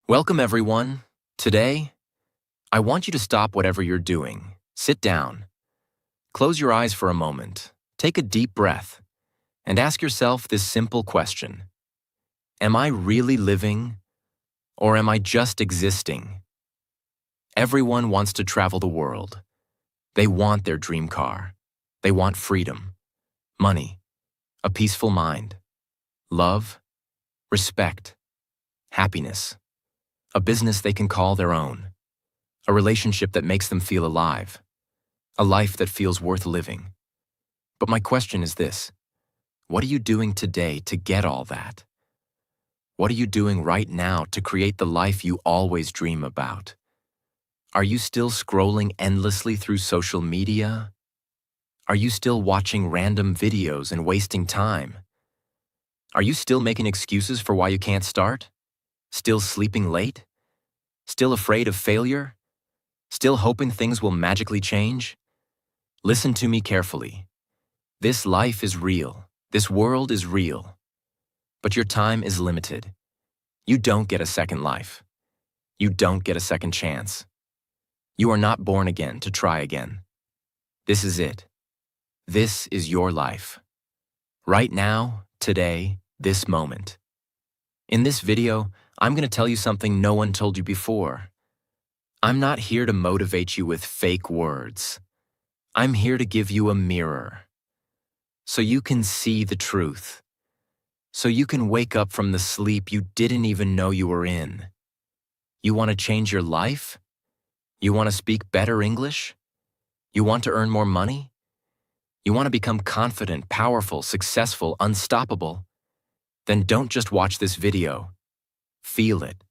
Welcome, everyone. Today, I want you to stop whatever you're doing. Sit down. Close your eyes for a moment. Take a deep breath and ask yourself this simple question. Am I really living, or am I just existing? Everyone wants to travel the world. They want their dream car. They want freedom, money, a peaceful mind, love, respect, happiness. A business they can call their own, a relationship that makes them feel alive, a life that feels worth living. But my question is this: what are you doing today to get all that? What are you doing right now to create the life you always dream about? Are you still scrolling endlessly through social media? Are you still watching random videos and wasting time? Are you still making excuses for why you can't start? Still sleeping late? Still afraid of failure? Still hoping things will magically change? Listen to me carefully. This life is real. This world is real. But your time is limited. You don't get a second life. You don't get a second chance. You are not born again to try again. This is it. This is your life. Right now, today, this moment. In this video, I'm going to tell you something no one told you before. I'm not here to motivate you with fake words. I'm here to give you a mirror, so you can see the truth, so you can wake up from the sleep you didn't even know you were in. You want to change your life? You want to speak better English? You want to earn more money? You want to become confident, powerful, successful, unstoppable? Then don't just watch this video. Feel it.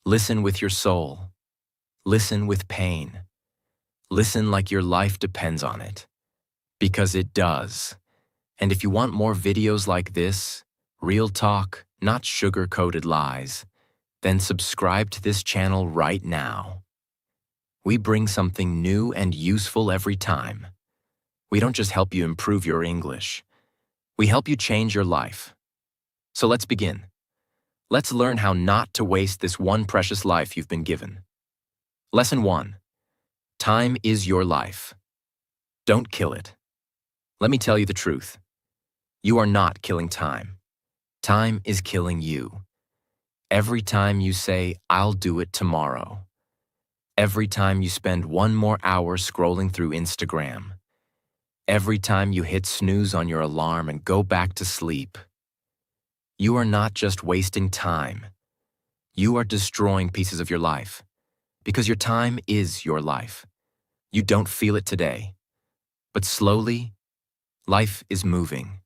Listen with your soul. Listen with pain. Listen like your life depends on it. Because it does. And if you want more videos like this, real talk, not sugar-coated lies, then subscribe to this channel right now. We bring something new and useful every time. We don't just help you improve your English. We help you change your life. So let's begin. Let's learn how not to waste this one precious life you've been given. Lesson 1. Time is your life. Don't kill it. Let me tell you the truth. You are not killing time. Time is killing you. Every time you say, "I'll do it tomorrow." Every time you spend one more hour scrolling through Instagram. Every time you hit snooze on your alarm and go back to sleep. You are not just wasting time. You are destroying pieces of your life. Because your time is your life. You don't feel it today. But slowly, life is moving.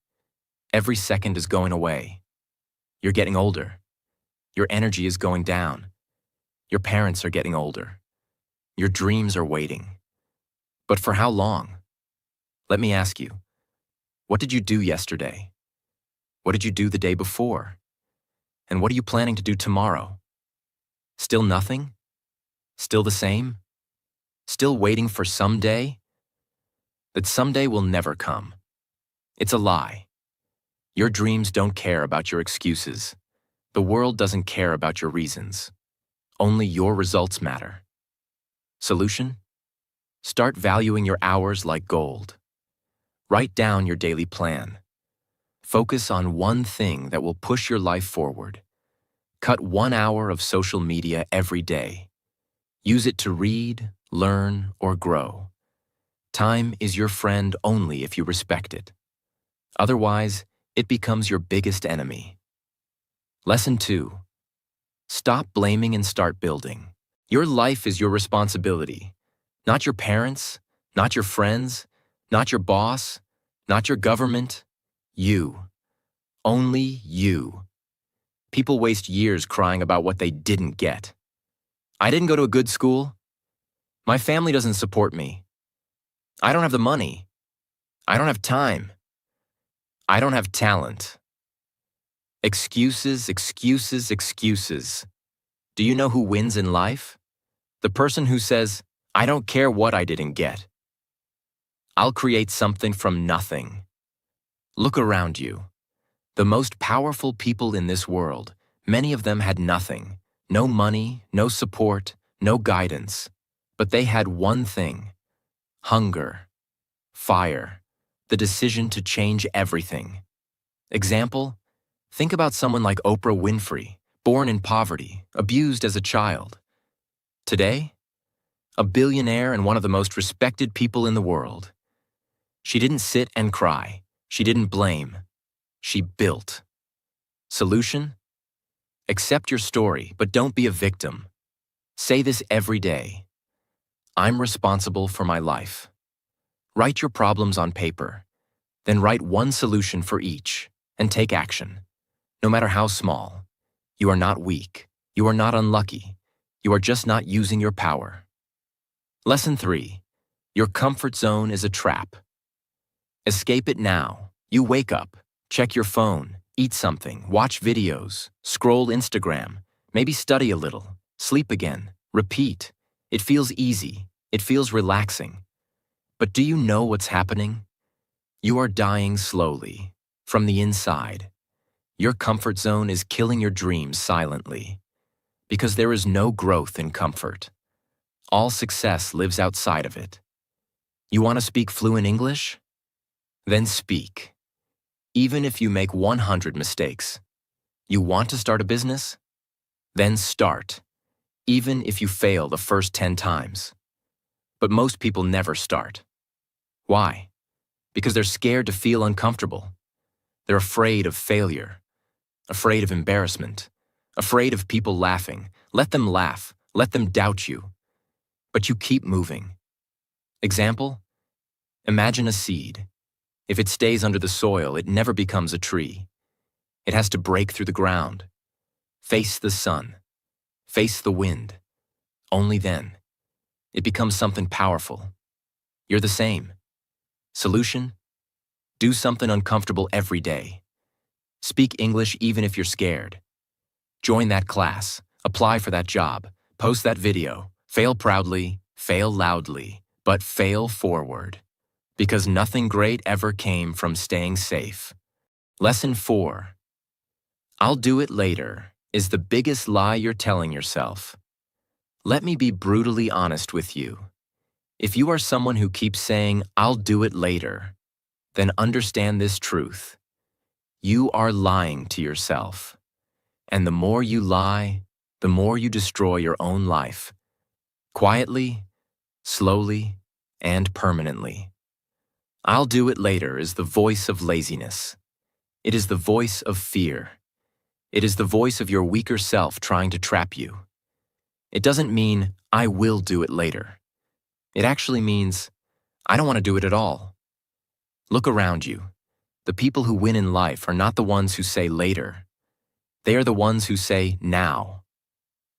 Every second is going away. You're getting older. Your energy is going down. Your parents are getting older. Your dreams are waiting. But for how long? Let me ask you, what did you do yesterday? What did you do the day before? And what are you planning to do tomorrow? Still nothing? Still the same? Still waiting for someday? That someday will never come. It's a lie. Your dreams don't care about your excuses. The world doesn't care about your reasons. Only your results matter. Solution? Start valuing your hours like gold. Write down your daily plan. Focus on one thing that will push your life forward. Cut 1 hour of social media every day. Use it to read, learn, or grow. Time is your friend only if you respect it. Otherwise, it becomes your biggest enemy. Lesson 2. Stop blaming and start building. Your life is your responsibility. Not your parents, not your friends, not your boss, not your government. You. Only you. People waste years crying about what they didn't get. I didn't go to a good school. My family doesn't support me. I don't have the money. I don't have time. I don't have talent. Excuses, excuses, excuses. Do you know who wins in life? The person who says, "I don't care what I didn't get. I'll create something from nothing." Look around you. The most powerful people in this world, many of them had nothing, No money, no support, no guidance. But they had one thing: hunger, fire, the decision to change everything. Example: think about someone like Oprah Winfrey, born in poverty, abused as a child. Today, a billionaire and one of the most respected people in the world. She didn't sit and cry. She didn't blame. She built. Solution? Accept your story, but don't be a victim. Say this every day: I'm responsible for my life. Write your problems on paper. Then write one solution for each, and take action. No matter how small. You are not weak. You are not unlucky. You are just not using your power. Lesson 3. Your comfort zone is a trap. Escape it now. You wake up, check your phone, eat something, watch videos, scroll Instagram, maybe study a little, sleep again, repeat. It feels easy. It feels relaxing. But do you know what's happening? You are dying slowly, from the inside. Your comfort zone is killing your dreams silently. Because there is no growth in comfort. All success lives outside of it. You want to speak fluent English? Then speak. Even if you make 100 mistakes. You want to start a business? Then start. Even if you fail the first 10 times. But most people never start. Why? Because they're scared to feel uncomfortable. They're afraid of failure. Afraid of embarrassment. Afraid of people laughing. Let them laugh. Let them doubt you. But you keep moving. Example? Imagine a seed. If it stays under the soil, it never becomes a tree. It has to break through the ground. Face the sun. Face the wind. Only then. It becomes something powerful. You're the same. Solution? Do something uncomfortable every day. Speak English even if you're scared. Join that class. Apply for that job. Post that video. Fail proudly, fail loudly, but fail forward. Because nothing great ever came from staying safe. Lesson 4. I'll do it later is the biggest lie you're telling yourself. Let me be brutally honest with you. If you are someone who keeps saying, I'll do it later, then understand this truth. You are lying to yourself. And the more you lie, the more you destroy your own life. Quietly, slowly, and permanently. I'll do it later is the voice of laziness. It is the voice of fear. It is the voice of your weaker self trying to trap you. It doesn't mean, I will do it later. It actually means, I don't want to do it at all. Look around you. The people who win in life are not the ones who say later. They are the ones who say now.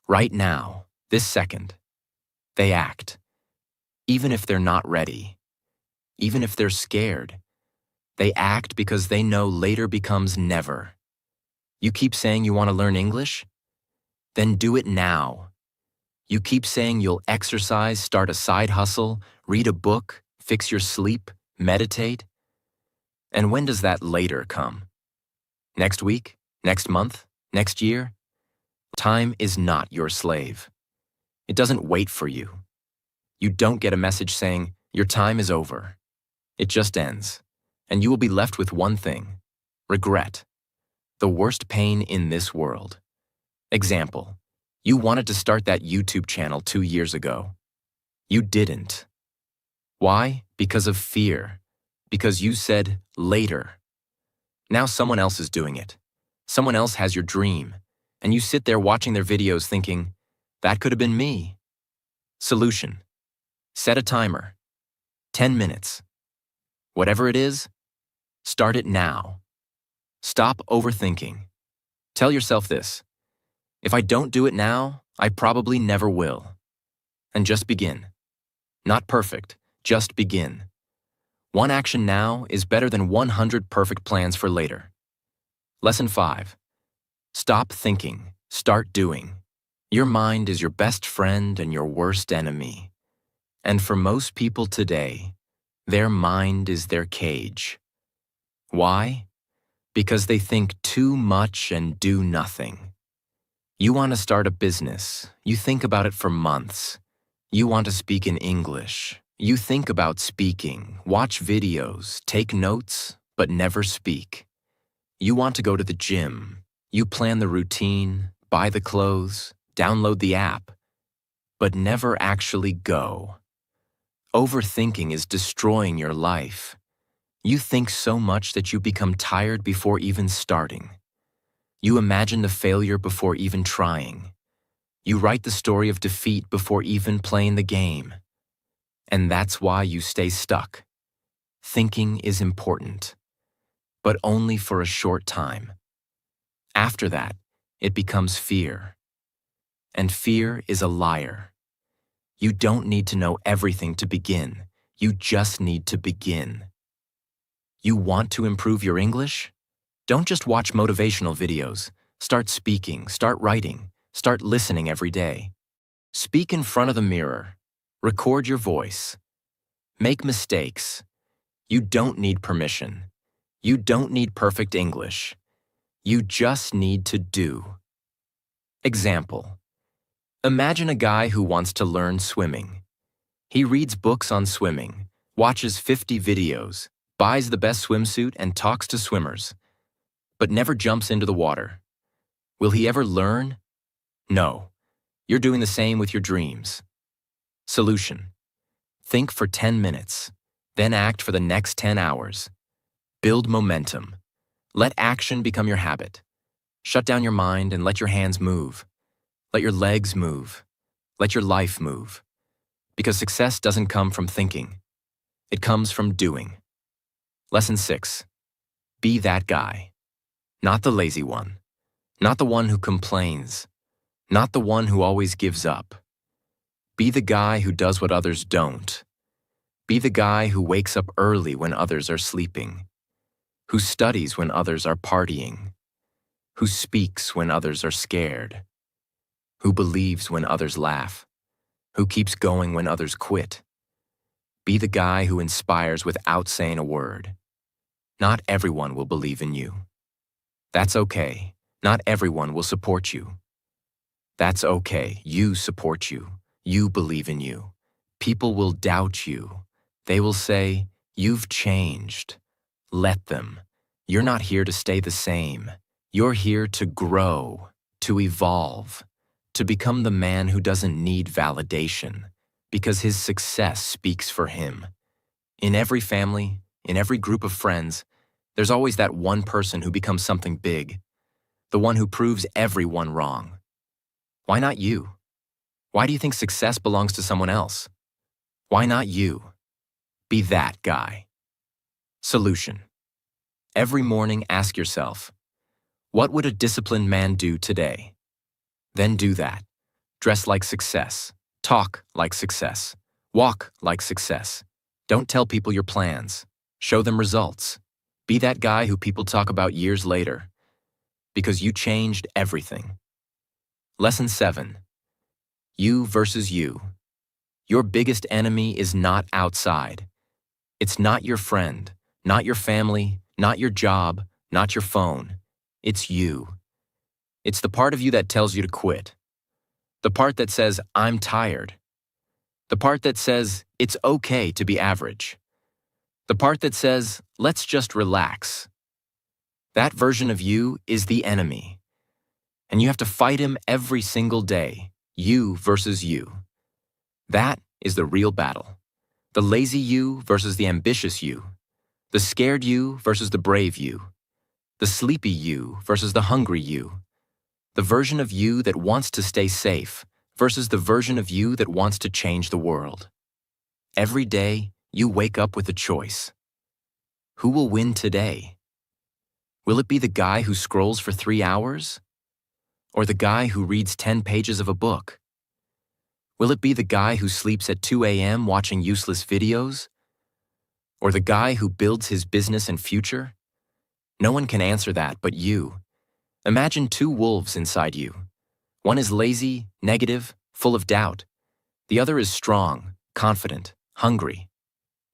Right now, this second. They act. Even if they're not ready. Even if they're scared. They act because they know later becomes never. You keep saying you want to learn English? Then do it now. You keep saying you'll exercise, start a side hustle, read a book, fix your sleep, meditate. And when does that later come? Next week? Next month? Next year? Time is not your slave. It doesn't wait for you. You don't get a message saying, your time is over. It just ends. And you will be left with one thing: regret. The worst pain in this world. Example: you wanted to start that YouTube channel 2 years ago. You didn't. Why? Because of fear. Because you said later. Now someone else is doing it. Someone else has your dream. And you sit there watching their videos thinking, that could have been me. Solution: set a timer. 10 minutes. Whatever it is, start it now. Stop overthinking. Tell yourself this: if I don't do it now, I probably never will. And just begin. Not perfect, just begin. One action now is better than 100 perfect plans for later. Lesson 5. Stop thinking, start doing. Your mind is your best friend and your worst enemy. And for most people today, their mind is their cage. Why? Because they think too much and do nothing. You want to start a business. You think about it for months. You want to speak in English. You think about speaking, watch videos, take notes, but never speak. You want to go to the gym. You plan the routine, buy the clothes, download the app, but never actually go. Overthinking is destroying your life. You think so much that you become tired before even starting. You imagine the failure before even trying. You write the story of defeat before even playing the game. And that's why you stay stuck. Thinking is important, but only for a short time. After that, it becomes fear. And fear is a liar. You don't need to know everything to begin. You just need to begin. You want to improve your English? Don't just watch motivational videos. Start speaking, start writing, start listening every day. Speak in front of the mirror. Record your voice. Make mistakes. You don't need permission. You don't need perfect English. You just need to do. Example. Imagine a guy who wants to learn swimming. He reads books on swimming, watches 50 videos, buys the best swimsuit and talks to swimmers, but never jumps into the water. Will he ever learn? No. You're doing the same with your dreams. Solution. Think for 10 minutes, then act for the next 10 hours. Build momentum. Let action become your habit. Shut down your mind and let your hands move. Let your legs move. Let your life move. Because success doesn't come from thinking. It comes from doing. Lesson 6. Be that guy. Not the lazy one. Not the one who complains. Not the one who always gives up. Be the guy who does what others don't. Be the guy who wakes up early when others are sleeping. Who studies when others are partying. Who speaks when others are scared. Who believes when others laugh. Who keeps going when others quit. Be the guy who inspires without saying a word. Not everyone will believe in you. That's okay. Not everyone will support you. That's okay. You support you. You believe in you. People will doubt you. They will say, "You've changed." Let them. You're not here to stay the same. You're here to grow, to evolve, to become the man who doesn't need validation, because his success speaks for him. In every family, in every group of friends, there's always that one person who becomes something big, the one who proves everyone wrong. Why not you? Why do you think success belongs to someone else? Why not you? Be that guy. Solution. Every morning ask yourself, what would a disciplined man do today? Then do that. Dress like success. Talk like success. Walk like success. Don't tell people your plans. Show them results. Be that guy who people talk about years later. Because you changed everything. Lesson 7. You versus you. Your biggest enemy is not outside. It's not your friend, not your family, not your job, not your phone. It's you. It's the part of you that tells you to quit. The part that says, "I'm tired." The part that says, "It's okay to be average." The part that says, "Let's just relax." That version of you is the enemy. And you have to fight him every single day. You versus you. That is the real battle. The lazy you versus the ambitious you. The scared you versus the brave you. The sleepy you versus the hungry you. The version of you that wants to stay safe versus the version of you that wants to change the world. Every day, you wake up with a choice. Who will win today? Will it be the guy who scrolls for 3 hours? Or the guy who reads 10 pages of a book? Will it be the guy who sleeps at 2 a.m. watching useless videos? Or the guy who builds his business and future? No one can answer that but you. Imagine 2 wolves inside you. One is lazy, negative, full of doubt. The other is strong, confident, hungry.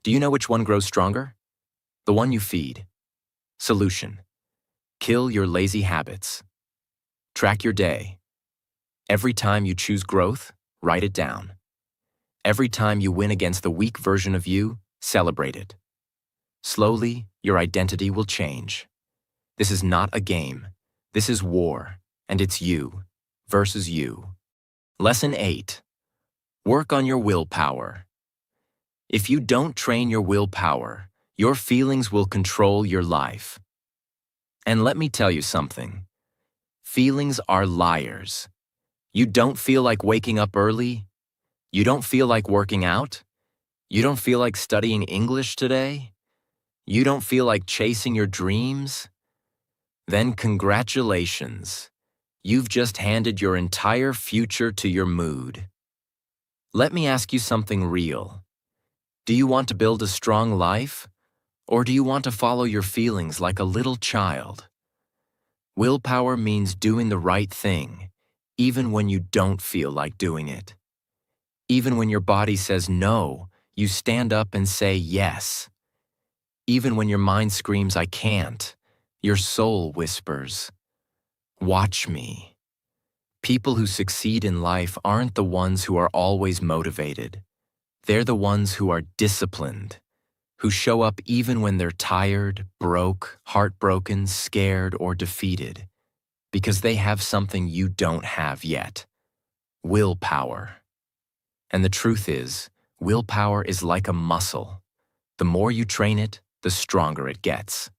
Do you know which one grows stronger? The one you feed. Solution. Kill your lazy habits. Track your day. Every time you choose growth, write it down. Every time you win against the weak version of you, celebrate it. Slowly, your identity will change. This is not a game. This is war, and it's you versus you. Lesson 8. Work on your willpower. If you don't train your willpower, your feelings will control your life. And let me tell you something. Feelings are liars. You don't feel like waking up early? You don't feel like working out? You don't feel like studying English today? You don't feel like chasing your dreams? Then congratulations. You've just handed your entire future to your mood. Let me ask you something real. Do you want to build a strong life? Or do you want to follow your feelings like a little child? Willpower means doing the right thing, even when you don't feel like doing it. Even when your body says no, you stand up and say yes. Even when your mind screams, I can't, your soul whispers, watch me. People who succeed in life aren't the ones who are always motivated. They're the ones who are disciplined, who show up even when they're tired, broke, heartbroken, scared, or defeated, because they have something you don't have yet: willpower. And the truth is, willpower is like a muscle. The more you train it, the stronger it gets.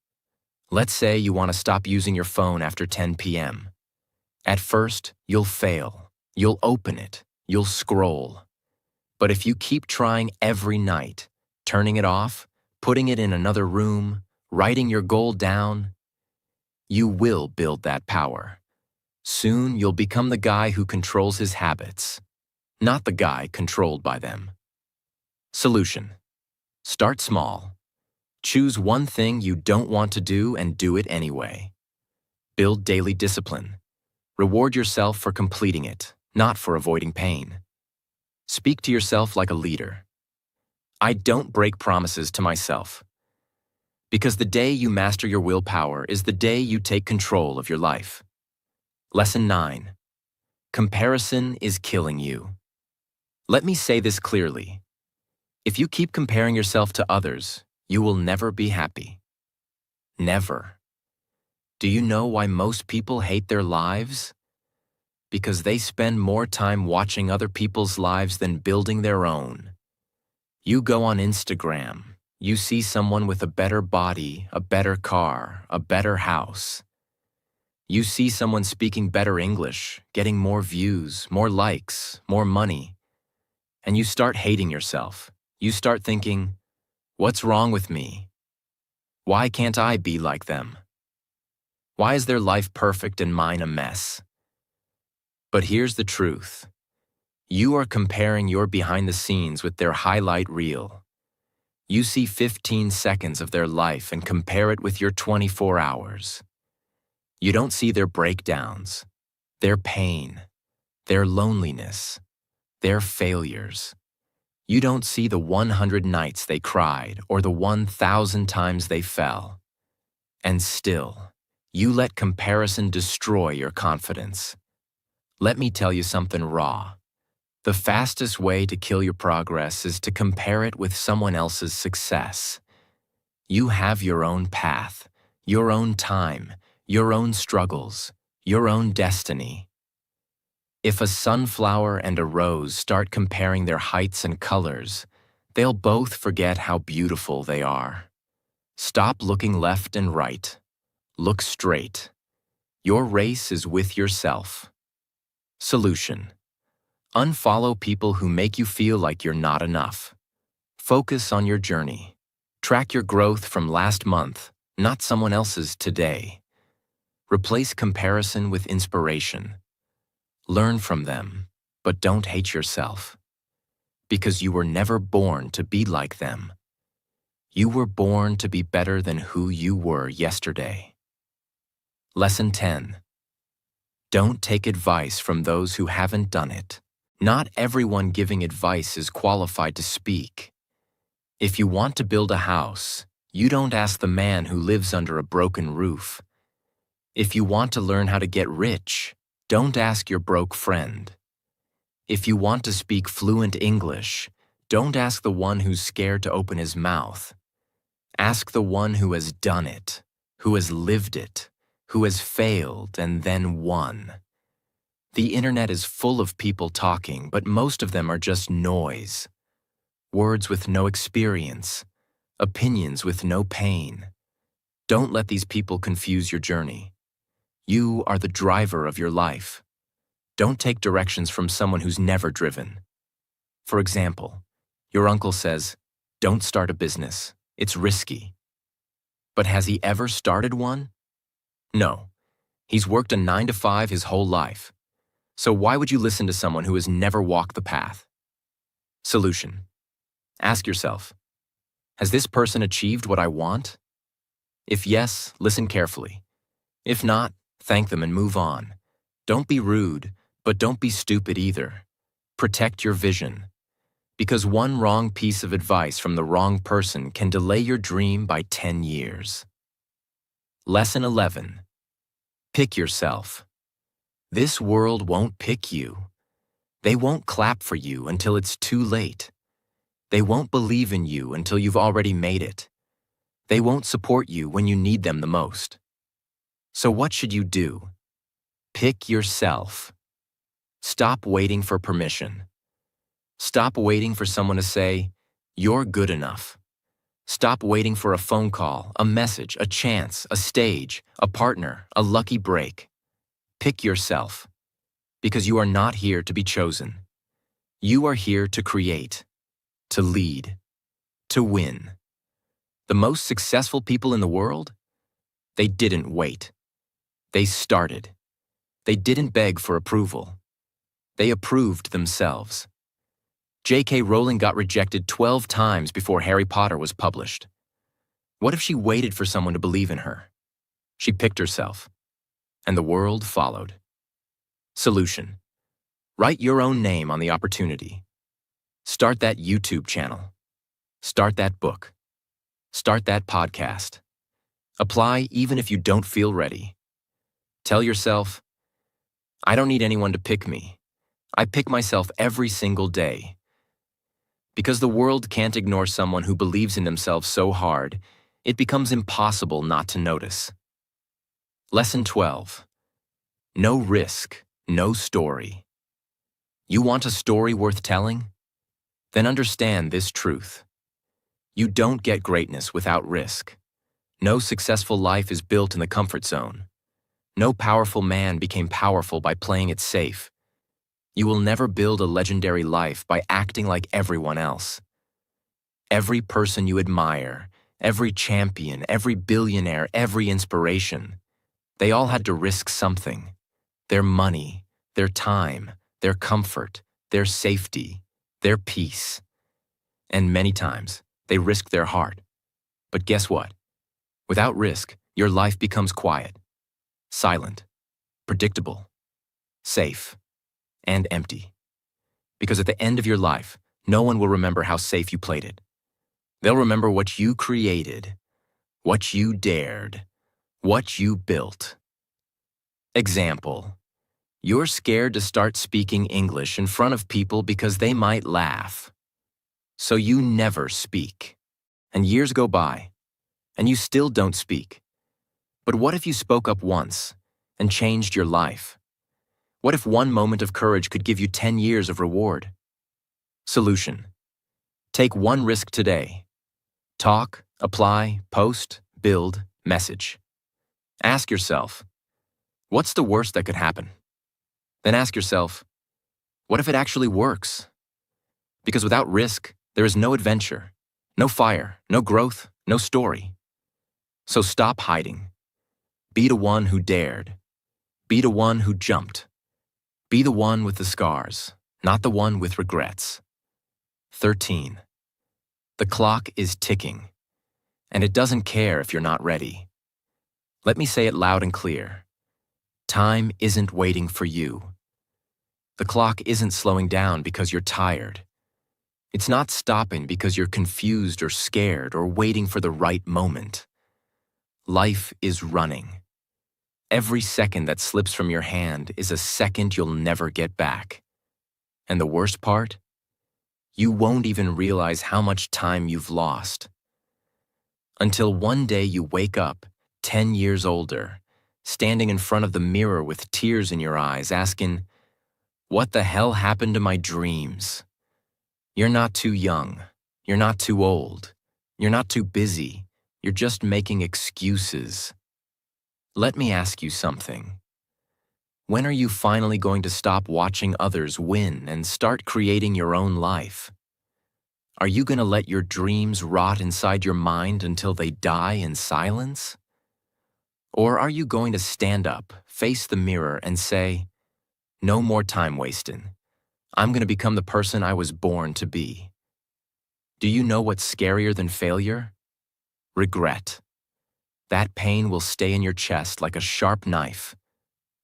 Let's say you want to stop using your phone after 10 p.m. At first, you'll fail. You'll open it. You'll scroll. But if you keep trying every night, turning it off, putting it in another room, writing your goal down, you will build that power. Soon, you'll become the guy who controls his habits, not the guy controlled by them. Solution: start small. Choose one thing you don't want to do and do it anyway. Build daily discipline. Reward yourself for completing it, not for avoiding pain. Speak to yourself like a leader. I don't break promises to myself. Because the day you master your willpower is the day you take control of your life. Lesson 9. Comparison is killing you. Let me say this clearly. If you keep comparing yourself to others, you will never be happy. Never. Do you know why most people hate their lives? Because they spend more time watching other people's lives than building their own. You go on Instagram, you see someone with a better body, a better car, a better house. You see someone speaking better English, getting more views, more likes, more money. And you start hating yourself. You start thinking, what's wrong with me? Why can't I be like them? Why is their life perfect and mine a mess? But here's the truth. You are comparing your behind the scenes with their highlight reel. You see 15 seconds of their life and compare it with your 24 hours. You don't see their breakdowns, their pain, their loneliness, their failures. You don't see the 100 nights they cried or the 1,000 times they fell. And still, you let comparison destroy your confidence. Let me tell you something raw. The fastest way to kill your progress is to compare it with someone else's success. You have your own path, your own time, your own struggles, your own destiny. If a sunflower and a rose start comparing their heights and colors, they'll both forget how beautiful they are. Stop looking left and right. Look straight. Your race is with yourself. Solution: unfollow people who make you feel like you're not enough. Focus on your journey. Track your growth from last month, not someone else's today. Replace comparison with inspiration. Learn from them, but don't hate yourself. Because you were never born to be like them. You were born to be better than who you were yesterday. Lesson 10. Don't take advice from those who haven't done it. Not everyone giving advice is qualified to speak. If you want to build a house, you don't ask the man who lives under a broken roof. If you want to learn how to get rich, Don't ask your broke friend. If you want to speak fluent English, don't ask the one who's scared to open his mouth. Ask the one who has done it, who has lived it, who has failed and then won. The internet is full of people talking, but most of them are just noise. Words with no experience, opinions with no pain. Don't let these people confuse your journey. You are the driver of your life. Don't take directions from someone who's never driven. For example, your uncle says, "Don't start a business. It's risky." But has he ever started one? No. He's worked a 9-to-5 his whole life. So why would you listen to someone who has never walked the path? Solution. Ask yourself, has this person achieved what I want? If yes, listen carefully. If not, thank them and move on. Don't be rude, but don't be stupid either. Protect your vision. Because one wrong piece of advice from the wrong person can delay your dream by 10 years. Lesson 11. Pick yourself. This world won't pick you. They won't clap for you until it's too late. They won't believe in you until you've already made it. They won't support you when you need them the most. So what should you do? Pick yourself. Stop waiting for permission. Stop waiting for someone to say, "You're good enough." Stop waiting for a phone call, a message, a chance, a stage, a partner, a lucky break. Pick yourself, because you are not here to be chosen. You are here to create, to lead, to win. The most successful people in the world? They didn't wait. They started. They didn't beg for approval. They approved themselves. J.K. Rowling got rejected 12 times before Harry Potter was published. What if she waited for someone to believe in her? She picked herself, and the world followed. Solution. Write your own name on the opportunity. Start that YouTube channel. Start that book. Start that podcast. Apply even if you don't feel ready. Tell yourself, I don't need anyone to pick me. I pick myself every single day. Because the world can't ignore someone who believes in themselves so hard, it becomes impossible not to notice. Lesson 12. No risk, no story. You want a story worth telling? Then understand this truth. You don't get greatness without risk. No successful life is built in the comfort zone. No powerful man became powerful by playing it safe. You will never build a legendary life by acting like everyone else. Every person you admire, every champion, every billionaire, every inspiration, they all had to risk something. Their money, their time, their comfort, their safety, their peace. And many times, they risked their heart. But guess what? Without risk, your life becomes quiet, silent, predictable, safe, and empty. Because at the end of your life, no one will remember how safe you played it. They'll remember what you created, what you dared, what you built. Example. You're scared to start speaking English in front of people because they might laugh. So you never speak. And years go by, and you still don't speak. But what if you spoke up once and changed your life? What if one moment of courage could give you 10 years of reward? Solution. Take one risk today. Talk, apply, post, build, message. Ask yourself, what's the worst that could happen? Then ask yourself, what if it actually works? Because without risk, there is no adventure, no fire, no growth, no story. So stop hiding. Be the one who dared. Be the one who jumped. Be the one with the scars, not the one with regrets. 13. The clock is ticking, and it doesn't care if you're not ready. Let me say it loud and clear. Time isn't waiting for you. The clock isn't slowing down because you're tired. It's not stopping because you're confused or scared or waiting for the right moment. Life is running. Every second that slips from your hand is a second you'll never get back. And the worst part? You won't even realize how much time you've lost. Until one day you wake up, 10 years older, standing in front of the mirror with tears in your eyes, asking, "What the hell happened to my dreams?" You're not too young. You're not too old. You're not too busy. You're just making excuses. Let me ask you something. When are you finally going to stop watching others win and start creating your own life? Are you going to let your dreams rot inside your mind until they die in silence? Or are you going to stand up, face the mirror, and say, "No more time wasting. I'm going to become the person I was born to be"? Do you know what's scarier than failure? Regret. That pain will stay in your chest like a sharp knife,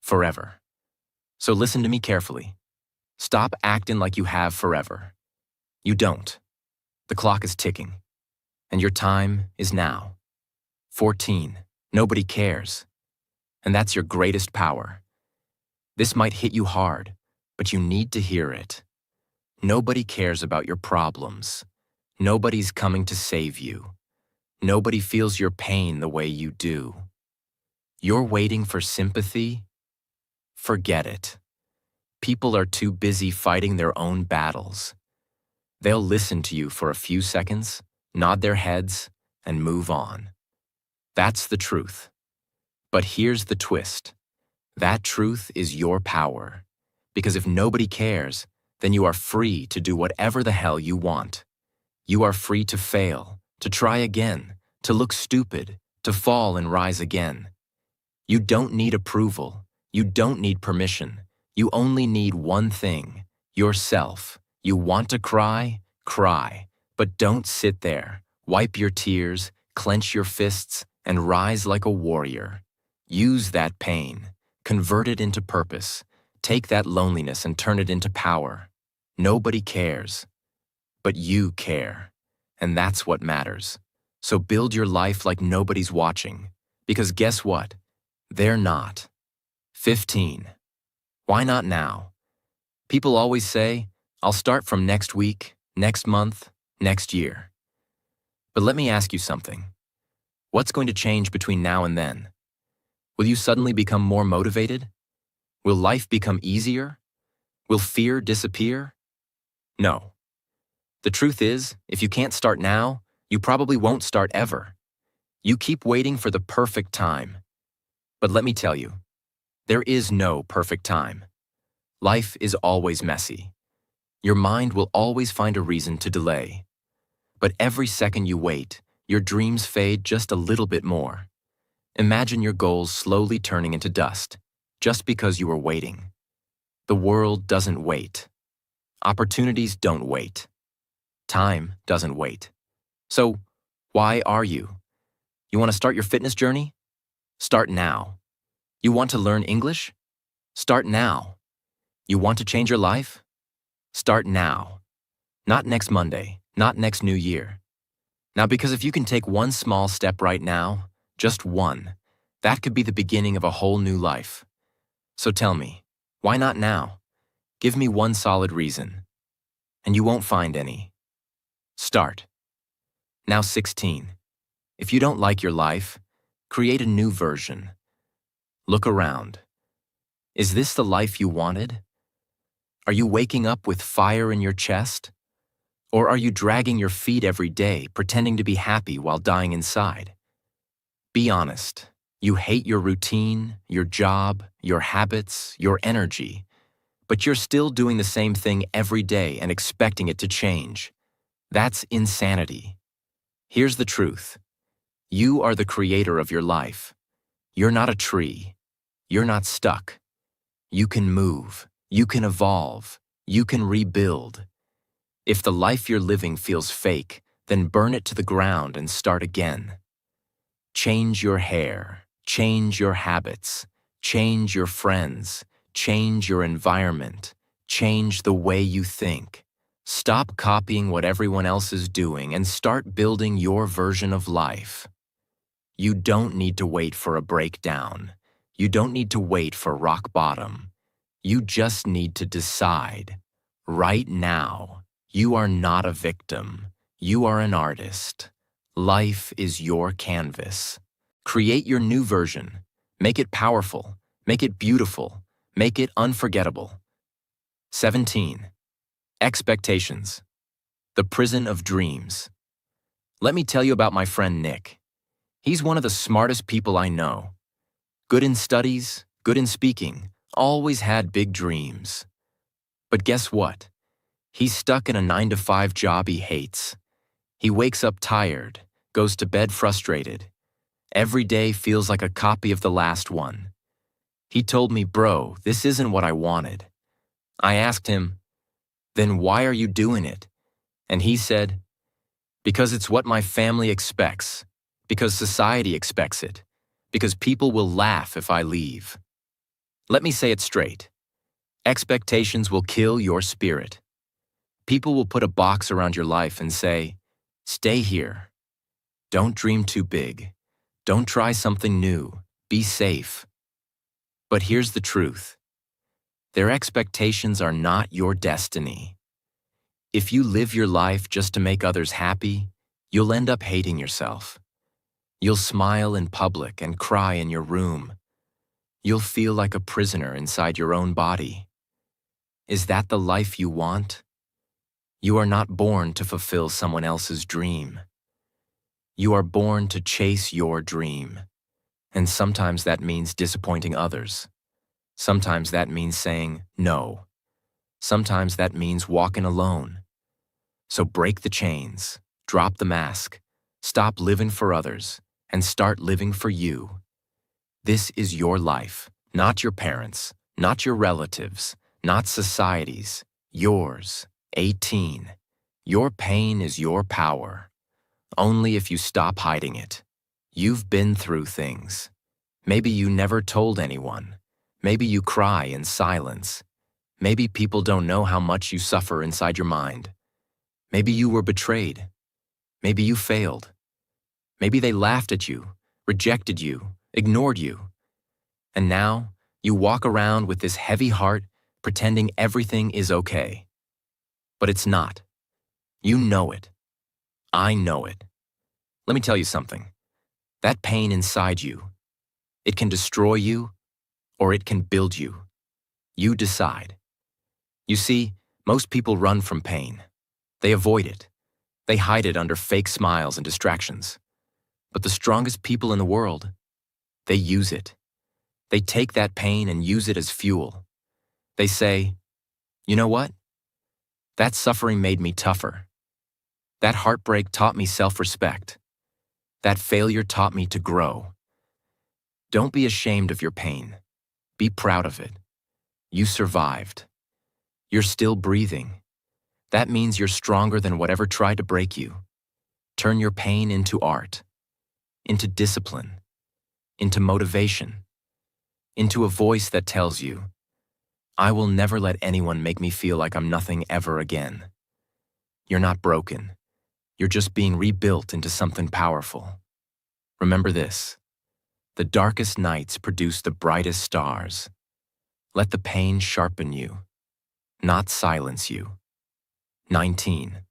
forever. So listen to me carefully. Stop acting like you have forever. You don't. The clock is ticking, and your time is now. 14. Nobody cares. And that's your greatest power. This might hit you hard, but you need to hear it. Nobody cares about your problems. Nobody's coming to save you. Nobody feels your pain the way you do. You're waiting for sympathy? Forget it. People are too busy fighting their own battles. They'll listen to you for a few seconds, nod their heads, and move on. That's the truth. But here's the twist. That truth is your power. Because if nobody cares, then you are free to do whatever the hell you want. You are free to fail, to try again, to look stupid, to fall and rise again. You don't need approval. You don't need permission. You only need one thing, yourself. You want to cry? Cry. But don't sit there. Wipe your tears, clench your fists, and rise like a warrior. Use that pain. Convert it into purpose. Take that loneliness and turn it into power. Nobody cares. But you care. And that's what matters. So build your life like nobody's watching. Because guess what? They're not. 15. Why not now? People always say, "I'll start from next week, next month, next year." But let me ask you something. What's going to change between now and then? Will you suddenly become more motivated? Will life become easier? Will fear disappear? No. The truth is, if you can't start now, you probably won't start ever. You keep waiting for the perfect time. But let me tell you, there is no perfect time. Life is always messy. Your mind will always find a reason to delay. But every second you wait, your dreams fade just a little bit more. Imagine your goals slowly turning into dust, just because you were waiting. The world doesn't wait. Opportunities don't wait. Time doesn't wait. So, why are you? You want to start your fitness journey? Start now. You want to learn English? Start now. You want to change your life? Start now. Not next Monday, not next New Year. Now, because if you can take one small step right now, just one, that could be the beginning of a whole new life. So tell me, why not now? Give me one solid reason. And you won't find any. Start. Now 16. If you don't like your life, create a new version. Look around. Is this the life you wanted? Are you waking up with fire in your chest? Or are you dragging your feet every day, pretending to be happy while dying inside? Be honest. You hate your routine, your job, your habits, your energy, but you're still doing the same thing every day and expecting it to change. That's insanity. Here's the truth. You are the creator of your life. You're not a tree. You're not stuck. You can move. You can evolve. You can rebuild. If the life you're living feels fake, then burn it to the ground and start again. Change your hair. Change your habits. Change your friends. Change your environment. Change the way you think. Stop copying what everyone else is doing and start building your version of life. You don't need to wait for a breakdown. You don't need to wait for rock bottom. You just need to decide. Right now, you are not a victim. You are an artist. Life is your canvas. Create your new version. Make it powerful. Make it beautiful. Make it unforgettable. 17. Expectations. The prison of dreams. Let me tell you about my friend Nick. He's one of the smartest people I know. Good in studies, good in speaking, always had big dreams. But guess what? He's stuck in a 9-to-5 job he hates. He wakes up tired, goes to bed frustrated. Every day feels like a copy of the last one. He told me, "Bro, this isn't what I wanted." I asked him, "Then why are you doing it?" And he said, "Because it's what my family expects, because society expects it, because people will laugh if I leave." Let me say it straight. Expectations will kill your spirit. People will put a box around your life and say, "Stay here. Don't dream too big. Don't try something new. Be safe." But here's the truth. Their expectations are not your destiny. If you live your life just to make others happy, you'll end up hating yourself. You'll smile in public and cry in your room. You'll feel like a prisoner inside your own body. Is that the life you want? You are not born to fulfill someone else's dream. You are born to chase your dream. And sometimes that means disappointing others. Sometimes that means saying no. Sometimes that means walking alone. So break the chains, drop the mask, stop living for others, and start living for you. This is your life, not your parents', not your relatives', not society's, yours. 18. Your pain is your power. Only if you stop hiding it. You've been through things. Maybe you never told anyone. Maybe you cry in silence. Maybe people don't know how much you suffer inside your mind. Maybe you were betrayed. Maybe you failed. Maybe they laughed at you, rejected you, ignored you. And now you walk around with this heavy heart, pretending everything is okay. But it's not. You know it. I know it. Let me tell you something. That pain inside you, it can destroy you or it can build you. You decide. You see, most people run from pain. They avoid it. They hide it under fake smiles and distractions. But the strongest people in the world, they use it. They take that pain and use it as fuel. They say, "You know what? That suffering made me tougher. That heartbreak taught me self-respect. That failure taught me to grow." Don't be ashamed of your pain. Be proud of it. You survived. You're still breathing. That means you're stronger than whatever tried to break you. Turn your pain into art, into discipline, into motivation, into a voice that tells you, "I will never let anyone make me feel like I'm nothing ever again." You're not broken. You're just being rebuilt into something powerful. Remember this. The darkest nights produce the brightest stars. Let the pain sharpen you, not silence you. 19.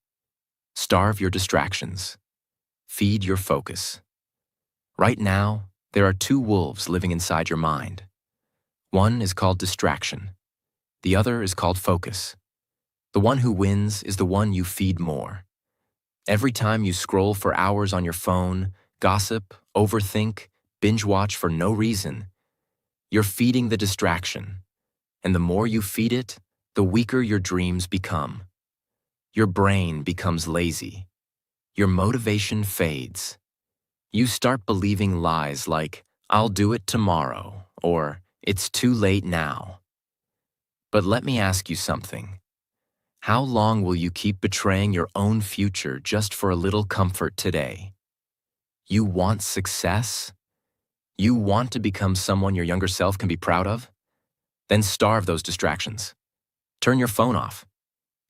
Starve your distractions. Feed your focus. Right now, there are two wolves living inside your mind. One is called distraction. The other is called focus. The one who wins is the one you feed more. Every time you scroll for hours on your phone, gossip, overthink, binge watch for no reason, you're feeding the distraction. And the more you feed it, the weaker your dreams become. Your brain becomes lazy. Your motivation fades. You start believing lies like, "I'll do it tomorrow," or "It's too late now." But let me ask you something. How long will you keep betraying your own future just for a little comfort today? You want success? You want to become someone your younger self can be proud of? Then starve those distractions. Turn your phone off.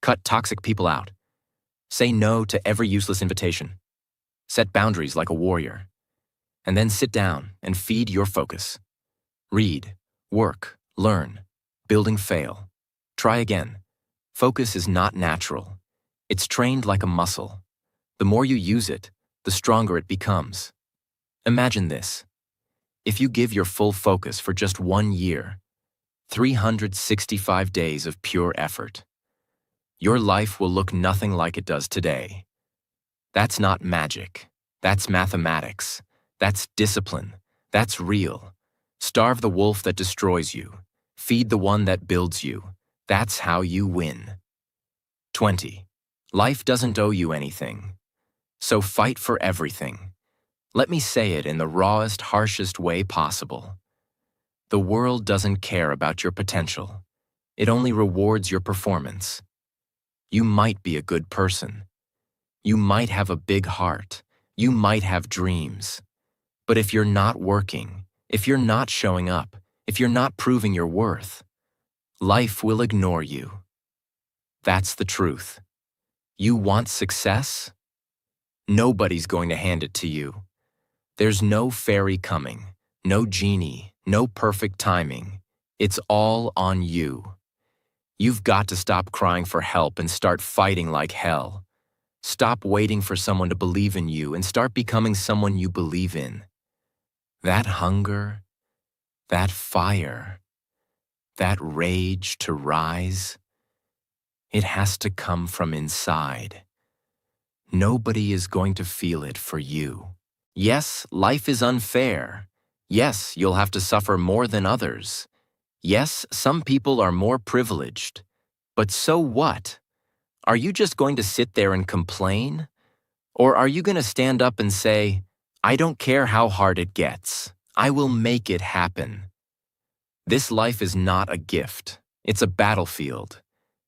Cut toxic people out. Say no to every useless invitation. Set boundaries like a warrior. And then sit down and feed your focus. Read, work, learn, building fail. Try again. Focus is not natural. It's trained like a muscle. The more you use it, the stronger it becomes. Imagine this. If you give your full focus for just 1 year, 365 days of pure effort, your life will look nothing like it does today. That's not magic. That's mathematics. That's discipline. That's real. Starve the wolf that destroys you. Feed the one that builds you. That's how you win. 20. Life doesn't owe you anything. So fight for everything. Let me say it in the rawest, harshest way possible. The world doesn't care about your potential. It only rewards your performance. You might be a good person. You might have a big heart. You might have dreams. But if you're not working, if you're not showing up, if you're not proving your worth, life will ignore you. That's the truth. You want success? Nobody's going to hand it to you. There's no fairy coming, no genie, no perfect timing. It's all on you. You've got to stop crying for help and start fighting like hell. Stop waiting for someone to believe in you and start becoming someone you believe in. That hunger, that fire, that rage to rise, it has to come from inside. Nobody is going to feel it for you. Yes, life is unfair. Yes, you'll have to suffer more than others. Yes, some people are more privileged. But so what? Are you just going to sit there and complain? Or are you going to stand up and say, I don't care how hard it gets. I will make it happen. This life is not a gift. It's a battlefield.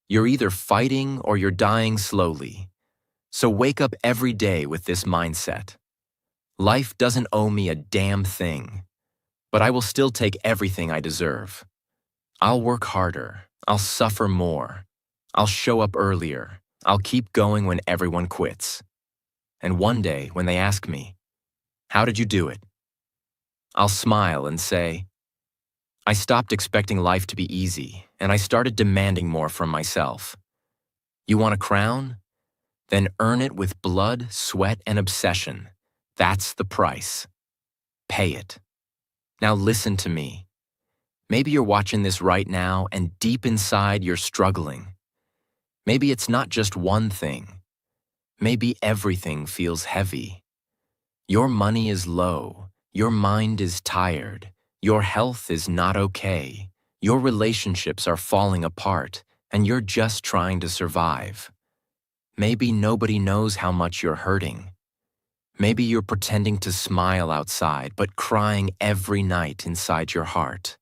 You're either fighting or you're dying slowly. So wake up every day with this mindset. Life doesn't owe me a damn thing, but I will still take everything I deserve. I'll work harder. I'll suffer more. I'll show up earlier. I'll keep going when everyone quits. And one day, when they ask me, how did you do it? I'll smile and say, I stopped expecting life to be easy, and I started demanding more from myself. You want a crown? Then earn it with blood, sweat, and obsession. That's the price. Pay it. Now listen to me. Maybe you're watching this right now, and deep inside you're struggling. Maybe it's not just one thing. Maybe everything feels heavy. Your money is low. Your mind is tired. Your health is not okay. Your relationships are falling apart, and you're just trying to survive. Maybe nobody knows how much you're hurting. Maybe you're pretending to smile outside, but crying every night inside your heart.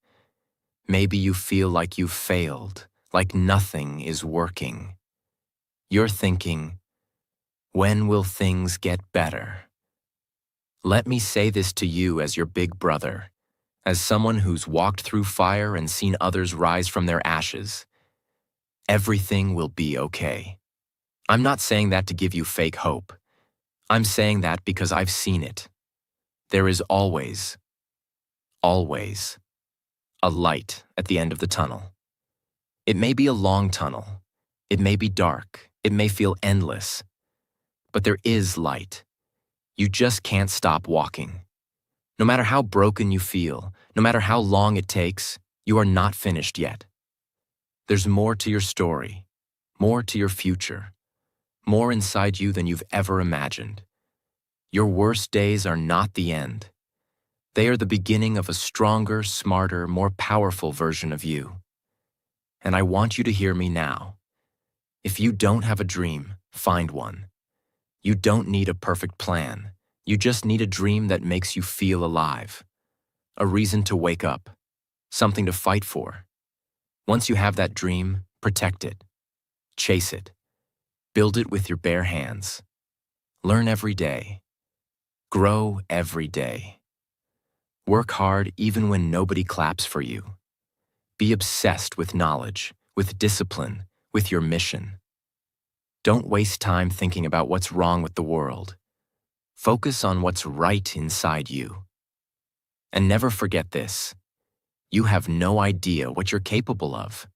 Maybe you feel like you've failed, like nothing is working. You're thinking, when will things get better? Let me say this to you as your big brother, as someone who's walked through fire and seen others rise from their ashes. Everything will be okay. I'm not saying that to give you fake hope. I'm saying that because I've seen it. There is always a light at the end of the tunnel. It may be a long tunnel. It may be dark. It may feel endless. But there is light. You just can't stop walking. No matter how broken you feel, no matter how long it takes, you are not finished yet. There's more to your story, more to your future, more inside you than you've ever imagined. Your worst days are not the end. They are the beginning of a stronger, smarter, more powerful version of you. And I want you to hear me now. If you don't have a dream, find one. You don't need a perfect plan. You just need a dream that makes you feel alive. A reason to wake up. Something to fight for. Once you have that dream, protect it. Chase it. Build it with your bare hands. Learn every day. Grow every day. Work hard even when nobody claps for you. Be obsessed with knowledge, with discipline, with your mission. Don't waste time thinking about what's wrong with the world. Focus on what's right inside you. And never forget this. You have no idea what you're capable of.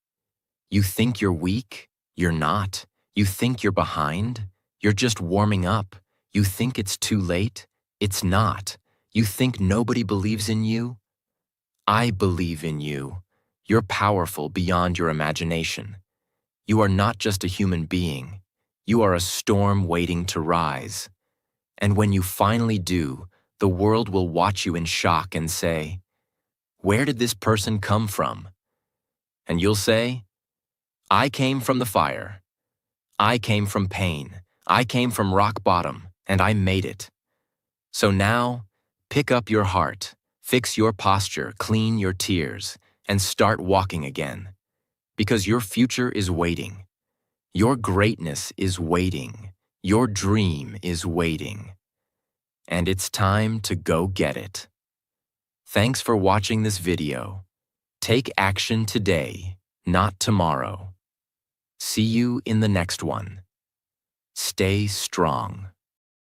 You think you're weak? You're not. You think you're behind? You're just warming up. You think it's too late? It's not. You think nobody believes in you? I believe in you. You're powerful beyond your imagination. You are not just a human being. You are a storm waiting to rise. And when you finally do, the world will watch you in shock and say, "Where did this person come from?" And you'll say, "I came from the fire. I came from pain. I came from rock bottom, and I made it." So now, pick up your heart, fix your posture, clean your tears, and start walking again. Because your future is waiting. Your greatness is waiting. Your dream is waiting. And it's time to go get it. Thanks for watching this video. Take action today, not tomorrow. See you in the next one. Stay strong.